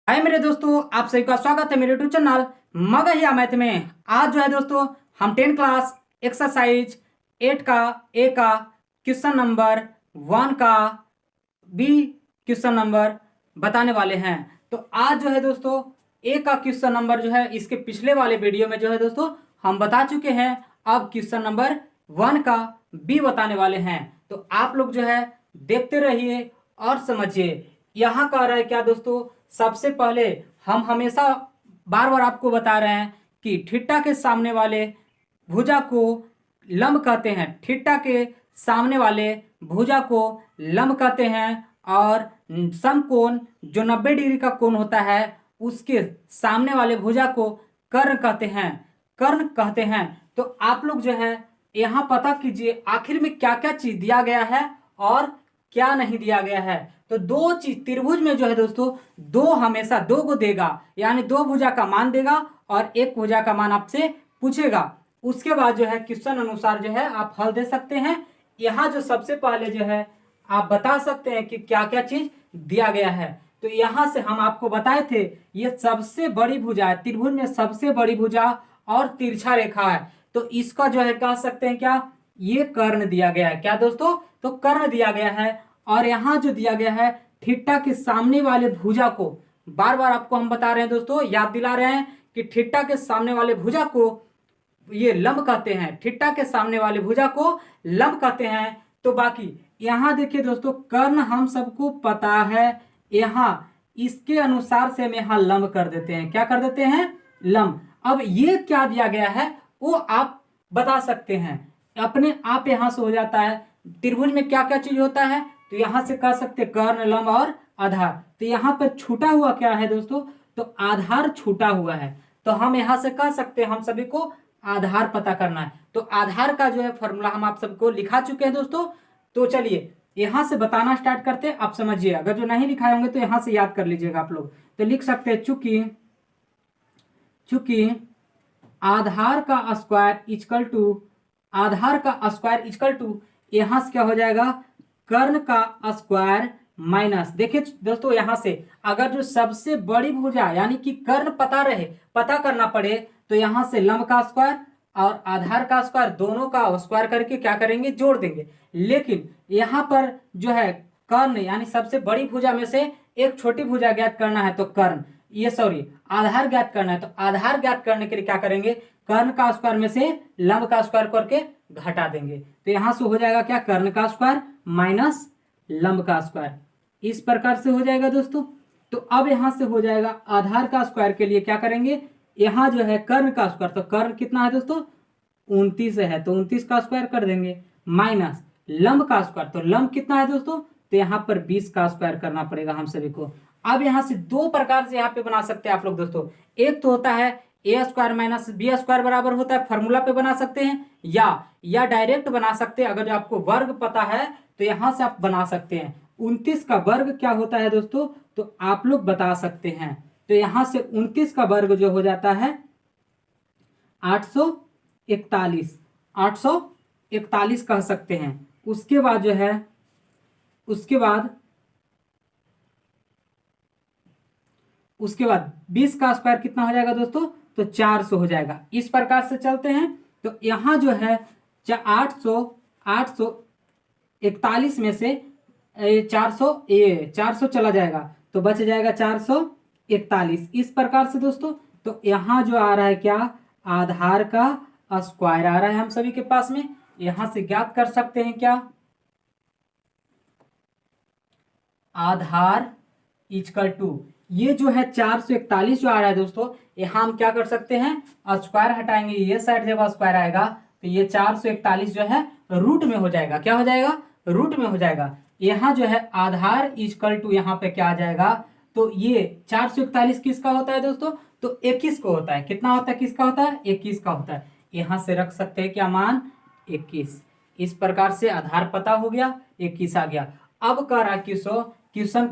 हाय मेरे दोस्तों, आप सभी का स्वागत है मेरे यूट्यूब चैनल मगहिया मैथ में। आज जो है दोस्तों हम 10 क्लास एक्सरसाइज 8 का ए का क्वेश्चन नंबर 1 का बी क्वेश्चन नंबर बताने वाले हैं। तो आज जो है दोस्तों ए का क्वेश्चन नंबर जो है इसके पिछले वाले वीडियो में जो है दोस्तों हम बता चुके हैं। अब क्वेश्चन नंबर 1 का बी बताने वाले हैं। तो आप लोग जो है देखते रहिए और समझिए। यहाँ कह रहा है क्या दोस्तों, सबसे पहले हम हमेशा बार बार आपको बता रहे हैं कि थीटा के सामने वाले भुजा को लंब कहते हैं। थीटा के सामने वाले भुजा को लंब कहते हैं और समकोण जो 90 डिग्री का कोण होता है उसके सामने वाले भुजा को कर्ण कहते हैं। कर्ण कहते हैं। तो आप लोग जो है यहाँ पता कीजिए आखिर में क्या क्या चीज दिया गया है और क्या नहीं दिया गया है। तो दो चीज त्रिभुज में जो है दोस्तों दो हमेशा दो को देगा, यानी दो भुजा का मान देगा और एक भुजा का मान आपसे पूछेगा। उसके बाद जो है क्वेश्चन अनुसार जो है आप हल दे सकते हैं। यहाँ जो सबसे पहले जो है आप बता सकते हैं कि क्या क्या चीज दिया गया है। तो यहाँ से हम आपको बताए थे ये सबसे बड़ी भुजा है, त्रिभुज में सबसे बड़ी भुजा और तिरछा रेखा है। तो इसका जो है कह सकते हैं क्या, ये कर्ण दिया गया है। क्या दोस्तों, तो कर्ण दिया गया है। और यहाँ जो दिया गया है थीटा के सामने वाले भुजा को, बार बार आपको हम बता रहे हैं दोस्तों, याद दिला रहे हैं कि थीटा के सामने वाले भुजा को ये लंब कहते हैं। थीटा के सामने वाले भुजा को लंब कहते हैं। तो बाकी यहाँ देखिए दोस्तों कर्ण हम सबको पता है, यहाँ इसके अनुसार से हम यहाँ लंब कर देते हैं। क्या कर देते हैं, लंब। अब ये क्या दिया गया है वो आप बता सकते हैं अपने आप। यहाँ से हो जाता है त्रिभुज में क्या क्या चीज होता है, तो यहाँ से कह सकते कर्ण, लंब और आधार। तो यहाँ पर छूटा हुआ क्या है दोस्तों, तो आधार छूटा हुआ है। तो हम यहाँ से कह सकते हैं हम सभी को आधार पता करना है। तो आधार का जो है फॉर्मूला हम आप सबको लिखा चुके हैं दोस्तों। तो चलिए यहाँ से बताना स्टार्ट करते हैं। आप समझिए, अगर जो नहीं लिखाए होंगे तो यहाँ से याद कर लीजिएगा आप लोग। तो लिख सकते हैं चूंकि आधार का स्क्वायर इक्वल टू, आधार का स्क्वायर इक्वल टू यहां से क्या हो जाएगा, कर्ण का स्क्वायर माइनस। देखिए दोस्तों यहाँ से अगर जो सबसे बड़ी भुजा यानी कि कर्ण पता करना पड़े तो यहाँ से लंब का स्क्वायर और आधार का स्क्वायर दोनों का स्क्वायर करके क्या करेंगे, जोड़ देंगे। लेकिन यहाँ पर जो है कर्ण यानी सबसे बड़ी भुजा में से एक छोटी भुजा ज्ञात करना है तो कर्ण, ये सॉरी आधार ज्ञात करना है। तो आधार ज्ञात करने के लिए क्या करेंगे, कर्ण का स्क्वायर में से लंब का स्क्वायर करके घटा देंगे। तो यहां से हो जाएगा क्या, कर्ण का स्क्वायर माइनस लंब का स्क्वायर, इस प्रकार से हो जाएगा दोस्तों। तो अब यहां से हो जाएगा आधार का स्क्वायर के लिए क्या करेंगे, यहां जो है कर्ण का स्क्वायर, तो कर्ण कितना है दोस्तों 29 है, तो 29 का स्क्वायर कर देंगे माइनस लंब का स्क्वायर, तो लंब कितना है दोस्तों, तो यहाँ पर 20 का स्क्वायर करना पड़ेगा हम सभी को। अब यहाँ से दो प्रकार से यहाँ पे बना सकते हैं आप लोग दोस्तों। एक तो होता है ए स्क्वायर माइनस बी स्क्वायर बराबर होता है, फॉर्मूला पे बना सकते हैं, या डायरेक्ट बना सकते हैं। अगर जो आपको वर्ग पता है तो यहाँ से आप बना सकते हैं। 29 का वर्ग क्या होता है दोस्तों, तो आप लोग बता सकते हैं। तो यहाँ से 29 का वर्ग जो हो जाता है 841, 841 कह सकते हैं। उसके बाद जो है उसके बाद 20 का स्क्वायर कितना हो जाएगा दोस्तों, तो 400 हो जाएगा। इस प्रकार से चलते हैं। तो यहाँ जो है 841 में से 400 चला जाएगा तो बच जाएगा 441, इस प्रकार से दोस्तों। तो यहाँ जो आ रहा है क्या, आधार का स्क्वायर आ रहा है हम सभी के पास में। यहाँ से ज्ञात कर सकते हैं क्या, आधार इक्वल टू ये जो है 441 जो आ रहा है दोस्तों, यहाँ हम क्या कर सकते हैं, स्क्वायर हटाएंगे, ये साइड जब स्क्वायर आएगा तो ये 441 जो है रूट में हो जाएगा। क्या हो जाएगा, रूट में हो जाएगा। यहाँ जो है आधार इक्वल टू यहाँ पे क्या आ जाएगा, तो ये 441 किसका होता है दोस्तों, तो 21 को होता है। कितना होता है, किसका होता है, 21 का होता है। यहाँ से रख सकते हैं क्या मान, 21। इस प्रकार से आधार पता हो गया, 21 आ गया। अब कह रहा क्वेश्चन